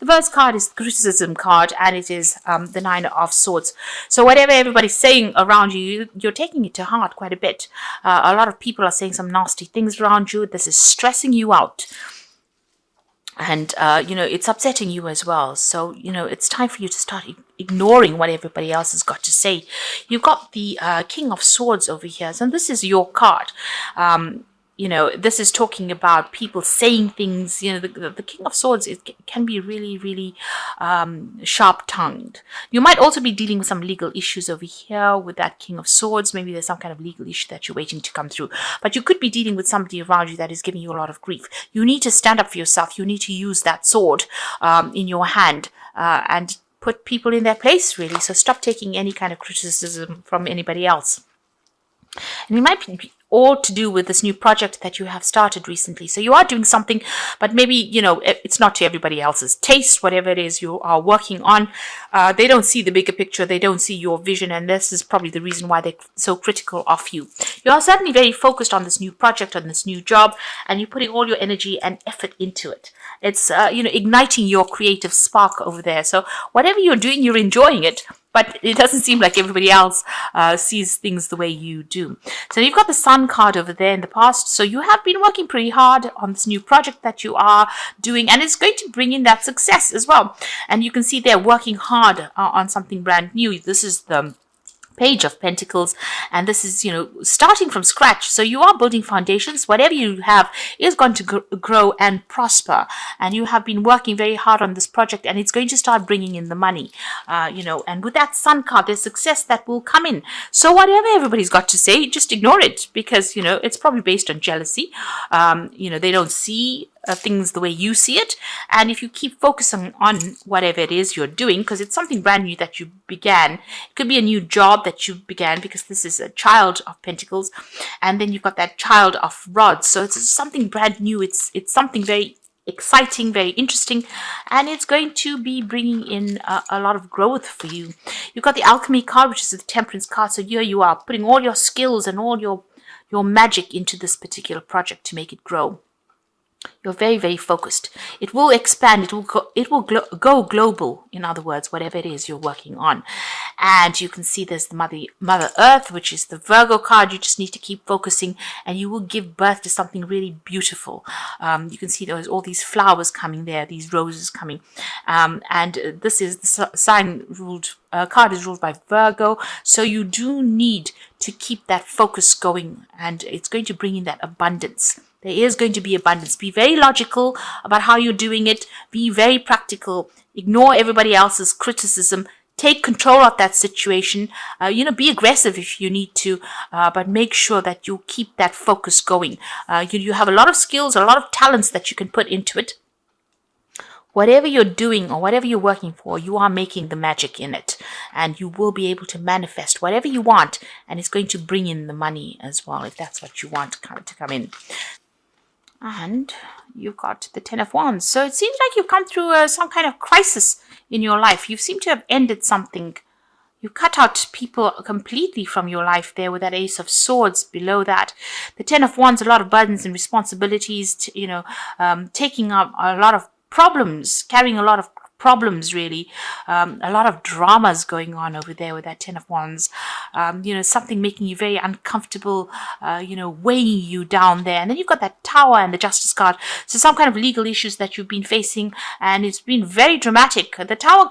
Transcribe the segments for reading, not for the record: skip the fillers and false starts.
The first card is the criticism card, and it is the Nine of Swords. So whatever everybody's saying around you, you're taking it to heart quite a bit. A lot of people are saying some nasty things around you. This is stressing you out. And, it's upsetting you as well. So, it's time for you to start ignoring what everybody else has got to say. You've got the King of Swords over here. So this is your card. This is talking about people saying things. The King of Swords, it can be really, really sharp-tongued. You might also be dealing with some legal issues over here with that King of Swords. Maybe there's some kind of legal issue that you're waiting to come through. But you could be dealing with somebody around you that is giving you a lot of grief. You need to stand up for yourself. You need to use that sword in your hand and put people in their place, really. So stop taking any kind of criticism from anybody else. And it might be all to do with this new project that you have started recently. So you are doing something, but maybe, it's not to everybody else's taste, whatever it is you are working on. They don't see the bigger picture. They don't see your vision. And this is probably the reason why they're so critical of you. You are certainly very focused on this new project, on this new job, and you're putting all your energy and effort into it. It's, igniting your creative spark over there. So whatever you're doing, you're enjoying it. But it doesn't seem like everybody else sees things the way you do. So you've got the Sun card over there in the past. So you have been working pretty hard on this new project that you are doing. And it's going to bring in that success as well. And you can see they're working hard on something brand new. This is the Page of Pentacles, and this is starting from scratch. So you are building foundations. Whatever you have is going to grow and prosper, and you have been working very hard on this project, and it's going to start bringing in the money. And with that Sun card, there's success that will come in. So whatever everybody's got to say, just ignore it, because it's probably based on jealousy. They don't see things the way you see it. And if you keep focusing on whatever it is you're doing, because it's something brand new that you began, it could be a new job that you began, because this is a Child of Pentacles, and then you've got that Child of Rods. So it's something brand new. It's something very exciting, very interesting, and it's going to be bringing in a lot of growth for you. You've got the Alchemy card, which is the Temperance card. So here you are putting all your skills and all your magic into this particular project to make it grow. You're very, very focused. It will expand. It will go global. In other words, whatever it is you're working on. And you can see there's the Mother Earth, which is the Virgo card. You just need to keep focusing, and you will give birth to something really beautiful. You can see there's all these flowers coming there, these roses coming. And this is the sign ruled. Card is ruled by Virgo, so you do need to keep that focus going, and it's going to bring in that abundance. There is going to be abundance. Be very logical about how you're doing it. Be very practical. Ignore everybody else's criticism. Take control of that situation. Be aggressive if you need to, but make sure that you keep that focus going. You have a lot of skills, a lot of talents that you can put into it. Whatever you're doing or whatever you're working for, you are making the magic in it, and you will be able to manifest whatever you want, and it's going to bring in the money as well, if that's what you want to come in. And you've got the Ten of Wands. So it seems like you've come through some kind of crisis in your life. You seem to have ended something. You cut out people completely from your life there with that Ace of Swords below that. The Ten of Wands, a lot of burdens and responsibilities, taking up a lot of problems, carrying a lot of problems, really. A lot of dramas going on over there with that Ten of Wands. Something making you very uncomfortable, weighing you down there. And then you've got that Tower and the Justice card. So some kind of legal issues that you've been facing, and it's been very dramatic. The Tower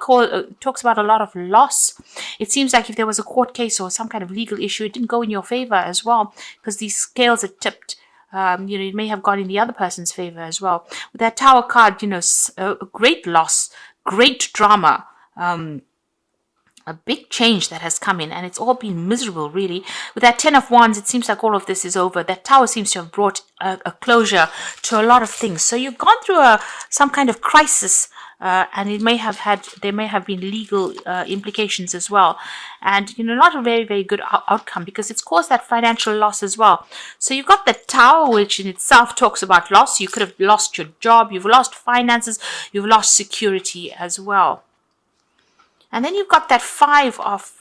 talks about a lot of loss. It seems like if there was a court case or some kind of legal issue, it didn't go in your favor as well, because these scales are tipped. It may have gone in the other person's favor as well. With that Tower card, a great loss, great drama, a big change that has come in, and it's all been miserable, really. With that Ten of Wands, it seems like all of this is over. That Tower seems to have brought a closure to a lot of things. So you've gone through some kind of crisis, and there may have been legal implications as well, and not a very, very good outcome, because it's caused that financial loss as well. So you've got the Tower, which in itself talks about loss. You could have lost your job, you've lost finances, you've lost security as well. And then you've got that Five of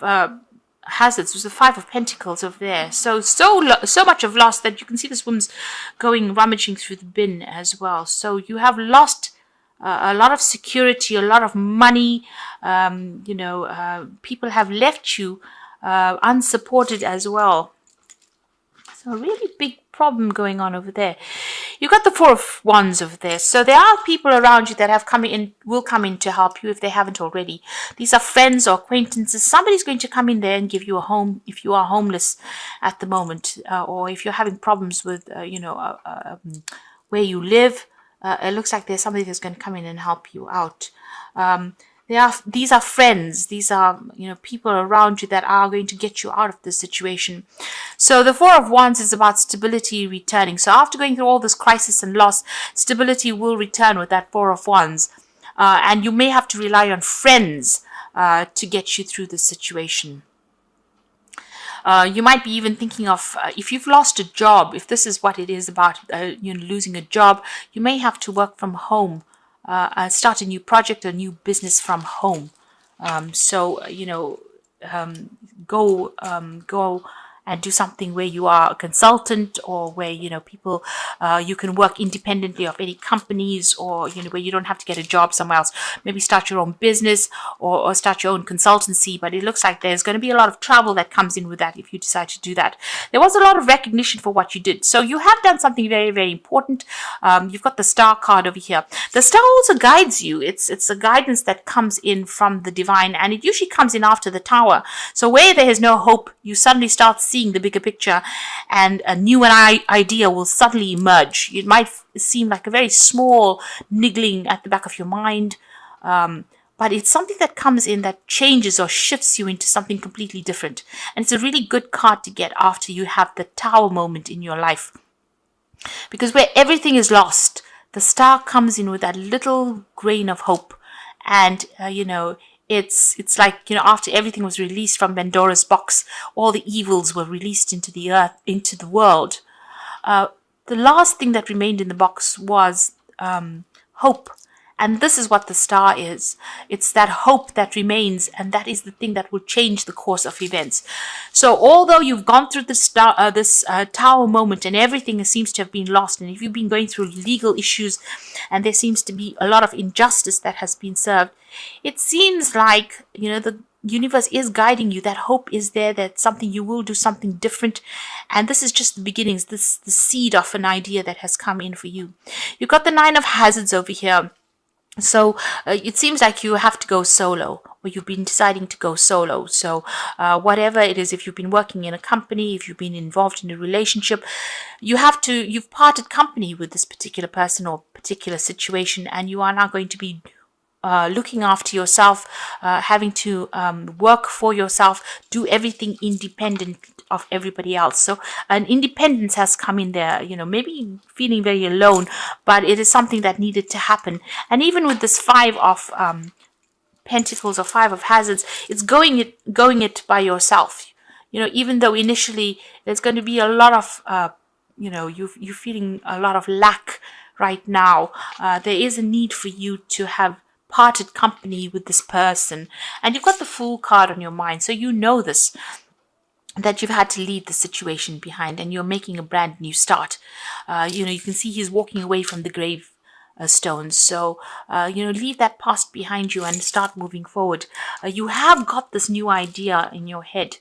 Hazards, was the Five of Pentacles over there. So much of loss that you can see this woman's rummaging through the bin as well. So you have lost a lot of security, a lot of money. People have left you unsupported as well. So a really big problem going on over there. You've got the Four of Wands over there. So there are people around you that will come in to help you if they haven't already. These are friends or acquaintances. Somebody's going to come in there and give you a home if you are homeless at the moment, or if you're having problems with, where you live. It looks like there's somebody that's going to come in and help you out. These are friends. These are, people around you that are going to get you out of this situation. So the Four of Wands is about stability returning. So after going through all this crisis and loss, stability will return with that Four of Wands. And you may have to rely on friends to get you through this situation. You might be even thinking of, if you've lost a job, if this is what it is about, losing a job, you may have to work from home. Start a new project, a new business from home. Go and do something where you are a consultant, or where people you can work independently of any companies, or where you don't have to get a job somewhere else. Maybe start your own business, or start your own consultancy. But it looks like there's going to be a lot of travel that comes in with that if you decide to do that. There was a lot of recognition for what you did, so you have done something very, very important. You've got the Star card over here. The Star also guides you. It's a guidance that comes in from the divine, and it usually comes in after the Tower. So where there is no hope, you suddenly start seeing the bigger picture, and a new idea will suddenly emerge. It might seem like a very small niggling at the back of your mind, but it's something that comes in that changes or shifts you into something completely different. And it's a really good card to get after you have the Tower moment in your life, because where everything is lost, the Star comes in with that little grain of hope. And it's like, after everything was released from Pandora's box, all the evils were released into the earth, into the world. The last thing that remained in the box was hope. And this is what the Star is. It's that hope that remains, and that is the thing that will change the course of events. So although you've gone through this Tower moment, and everything seems to have been lost, and if you've been going through legal issues, and there seems to be a lot of injustice that has been served, it seems like, the universe is guiding you. That hope is there, that something, you will do something different. And this is just the beginnings, the seed of an idea that has come in for you. You've got the Nine of Hazards over here. So it seems like you have to go solo, or you've been deciding to go solo. So whatever it is, if you've been working in a company, if you've been involved in a relationship, you've parted company with this particular person or particular situation, and you are now going to be looking after yourself, having to work for yourself, do everything independent of everybody else. So an independence has come in there, maybe feeling very alone, but it is something that needed to happen. And even with this Five of Pentacles or Five of Hazards, it's going it by yourself. Even though initially there's going to be a lot of you're feeling a lot of lack right now, there is a need for you to have parted company with this person. And you've got the Fool card on your mind, so you know this, that you've had to leave the situation behind, and you're making a brand new start. You can see he's walking away from the grave stones. So leave that past behind you and start moving forward. You have got this new idea in your head,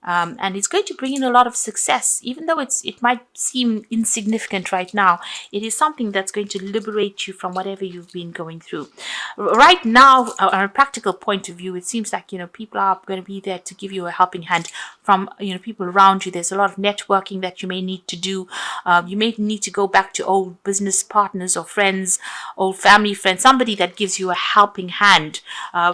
and it's going to bring in a lot of success. Even though it might seem insignificant right now, it is something that's going to liberate you from whatever you've been going through. Right now, on a practical point of view, it seems like people are going to be there to give you a helping hand from people around you. There's a lot of networking that you may need to do. You may need to go back to old business partners or friends, old family friends, somebody that gives you a helping hand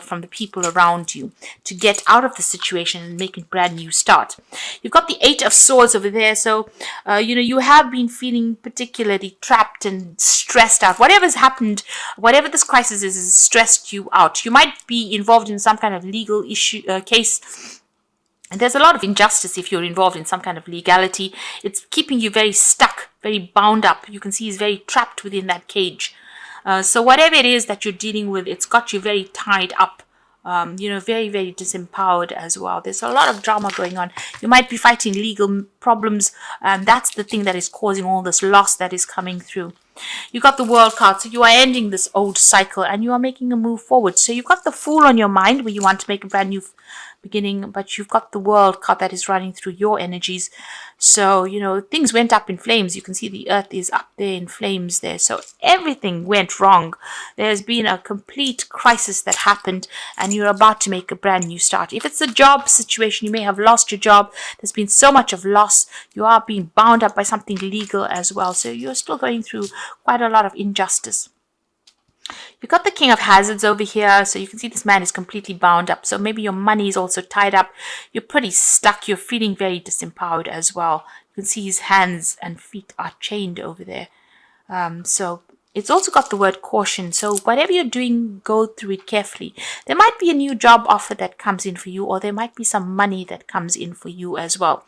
from the people around you to get out of the situation and make a brand new start. You've got the Eight of Swords over there. So you have been feeling particularly trapped and stressed out. Whatever's happened, whatever this crisis is, has stressed you out. You might be involved in some kind of legal issue case. And there's a lot of injustice if you're involved in some kind of legality. It's keeping you very stuck, very bound up. You can see he's very trapped within that cage. So whatever it is that you're dealing with, it's got you very tied up. Very, very disempowered as well. There's a lot of drama going on. You might be fighting legal problems, and that's the thing that is causing all this loss that is coming through. You got the World card, so you are ending this old cycle and you are making a move forward. So you've got the Fool on your mind where you want to make a brand new beginning, but you've got the World card that is running through your energies. So, things went up in flames. You can see the earth is up there in flames there. So everything went wrong. There's been a complete crisis that happened and you're about to make a brand new start. If it's a job situation, you may have lost your job. There's been so much of loss. You are being bound up by something legal as well. So you're still going through quite a lot of injustice. You've got the King of Hazards over here, so you can see this man is completely bound up. So maybe your money is also tied up. You're pretty stuck. You're feeling very disempowered as well. You can see his hands and feet are chained over there. So it's also got the word caution. So whatever you're doing, go through it carefully. There might be a new job offer that comes in for you, or there might be some money that comes in for you as well.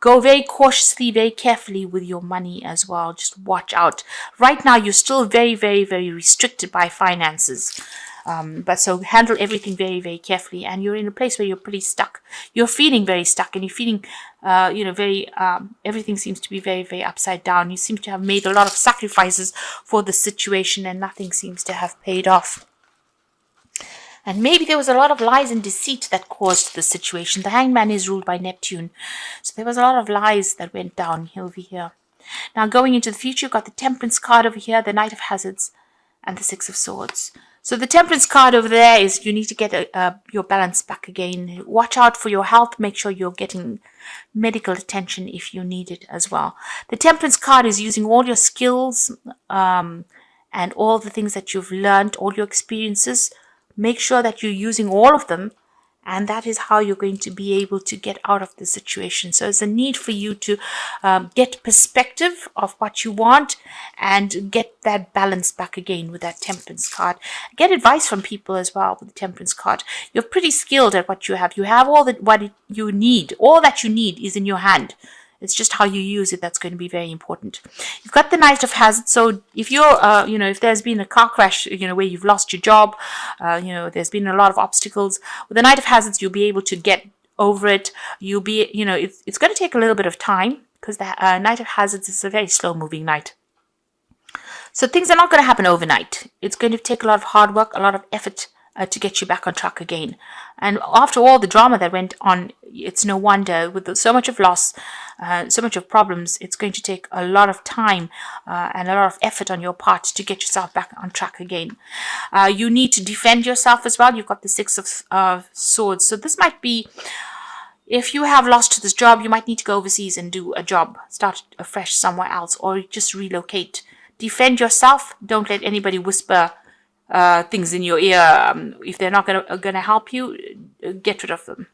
Go very cautiously, very carefully with your money as well. Just watch out. Right now, you're still very, very, very restricted by finances. But so handle everything very, very carefully. And you're in a place where you're pretty stuck. You're feeling very stuck and you're feeling, everything seems to be very, very upside down. You seem to have made a lot of sacrifices for the situation and nothing seems to have paid off. And maybe there was a lot of lies and deceit that caused the situation. The Hangman is ruled by Neptune. So there was a lot of lies that went down over here. Now going into the future, you've got the Temperance card over here, the Knight of Hazards, and the Six of Swords. So the Temperance card over there is you need to get your balance back again. Watch out for your health. Make sure you're getting medical attention if you need it as well. The Temperance card is using all your skills and all the things that you've learned, all your experiences. Make sure that you're using all of them. And that is how you're going to be able to get out of the situation. So it's a need for you to get perspective of what you want and get that balance back again with that Temperance card. Get advice from people as well with the Temperance card. You're pretty skilled at what you have. You have what you need. All that you need is in your hand. It's just how you use it that's going to be very important. You've got the Knight of Hazards. So if you're, if there's been a car crash, where you've lost your job, there's been a lot of obstacles. With the Knight of Hazards, you'll be able to get over it. You'll be, it's going to take a little bit of time because the Knight of Hazards is a very slow moving knight. So things are not going to happen overnight. It's going to take a lot of hard work, a lot of effort to get you back on track again. And after all the drama that went on, it's no wonder with so much of loss, so much of problems, it's going to take a lot of time and a lot of effort on your part to get yourself back on track again. You need to defend yourself as well. You've got the Six of Swords. So this might be, if you have lost this job, you might need to go overseas and do a job, start afresh somewhere else, or just relocate. Defend yourself. Don't let anybody whisper things in your ear. If they're not gonna help you, get rid of them.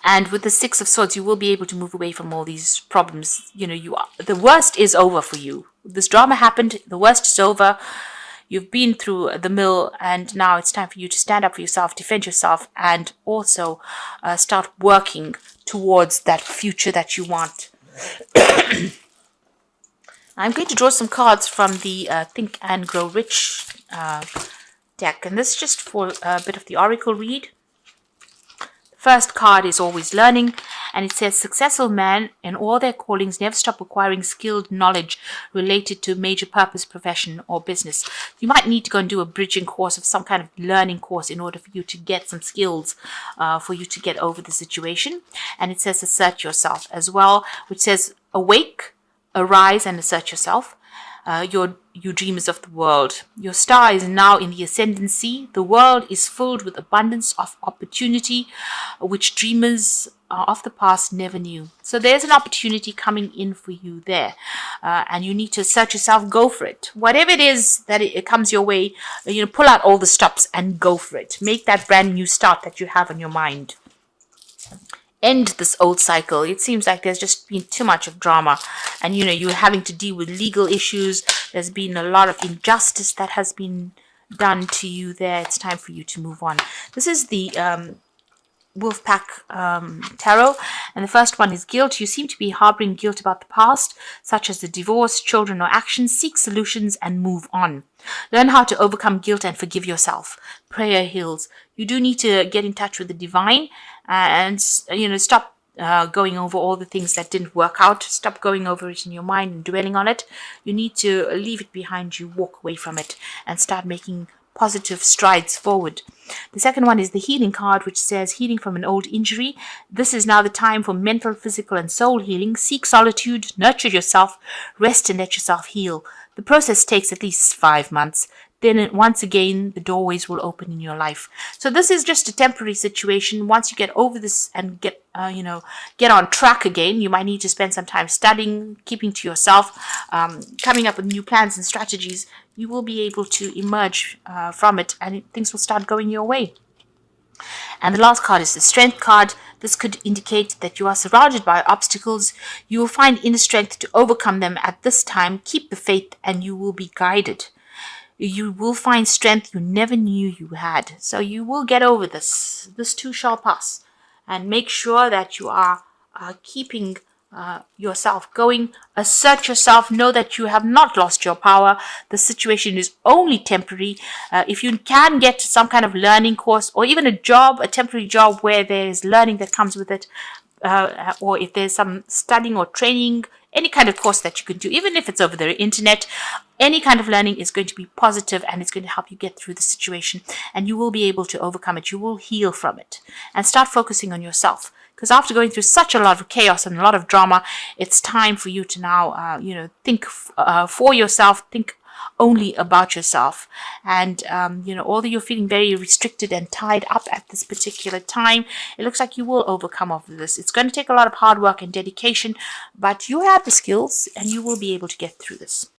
And with the Six of Swords, you will be able to move away from all these problems. The worst is over for you. This drama happened. The worst is over. You've been through the mill, and now it's time for you to stand up for yourself, defend yourself, and also start working towards that future that you want. I'm going to draw some cards from the Think and Grow Rich deck, and this is just for a bit of the oracle read. The first card is always learning, and it says successful men in all their callings never stop acquiring skilled knowledge related to major purpose, profession, or business. You might need to go and do a bridging course of some kind of learning course in order for you to get some skills for you to get over the situation. And it says assert yourself as well, which says awake, arise and assert yourself. You dreamers of the world. Your star is now in the ascendancy. The world is filled with abundance of opportunity, which dreamers of the past never knew. So there's an opportunity coming in for you there. And you need to assert yourself, go for it. Whatever it is that it comes your way, pull out all the stops and go for it. Make that brand new start that you have on your mind. End this old cycle. It seems like there's just been too much of drama, and you're having to deal with legal issues. There's been a lot of injustice that has been done to you there. It's time for you to move on. This is the Wolfpack Tarot, and the first one is guilt. You seem to be harboring guilt about the past, such as the divorce, children, or actions. Seek solutions and move on. Learn how to overcome guilt and forgive yourself. Prayer heals. You do need to get in touch with the divine and stop going over all the things that didn't work out. Stop going over it in your mind and dwelling on it. You need to leave it behind you, walk away from it, and start making positive strides forward. The second one is the healing card, which says healing from an old injury. This is now the time for mental, physical, and soul healing. Seek solitude, nurture yourself, rest, and let yourself heal. The process takes at least 5 months. Then once again, the doorways will open in your life. So this is just a temporary situation. Once you get over this and get on track again, you might need to spend some time studying, keeping to yourself, coming up with new plans and strategies. You will be able to emerge from it, and things will start going your way. And the last card is the Strength card. This could indicate that you are surrounded by obstacles. You will find inner strength to overcome them at this time. Keep the faith and you will be guided. You will find strength you never knew you had. So you will get over this. This too shall pass. And make sure that you are keeping yourself going. Assert yourself. Know that you have not lost your power. The situation is only temporary. If you can get some kind of learning course or even a job, a temporary job where there is learning that comes with it, or if there's some studying or training, any kind of course that you can do, even if it's over the internet, any kind of learning is going to be positive and it's going to help you get through the situation, and you will be able to overcome it. You will heal from it and start focusing on yourself. Because after going through such a lot of chaos and a lot of drama, it's time for you to now, think for yourself, think only about yourself. And, although you're feeling very restricted and tied up at this particular time, it looks like you will overcome all of this. It's going to take a lot of hard work and dedication, but you have the skills and you will be able to get through this.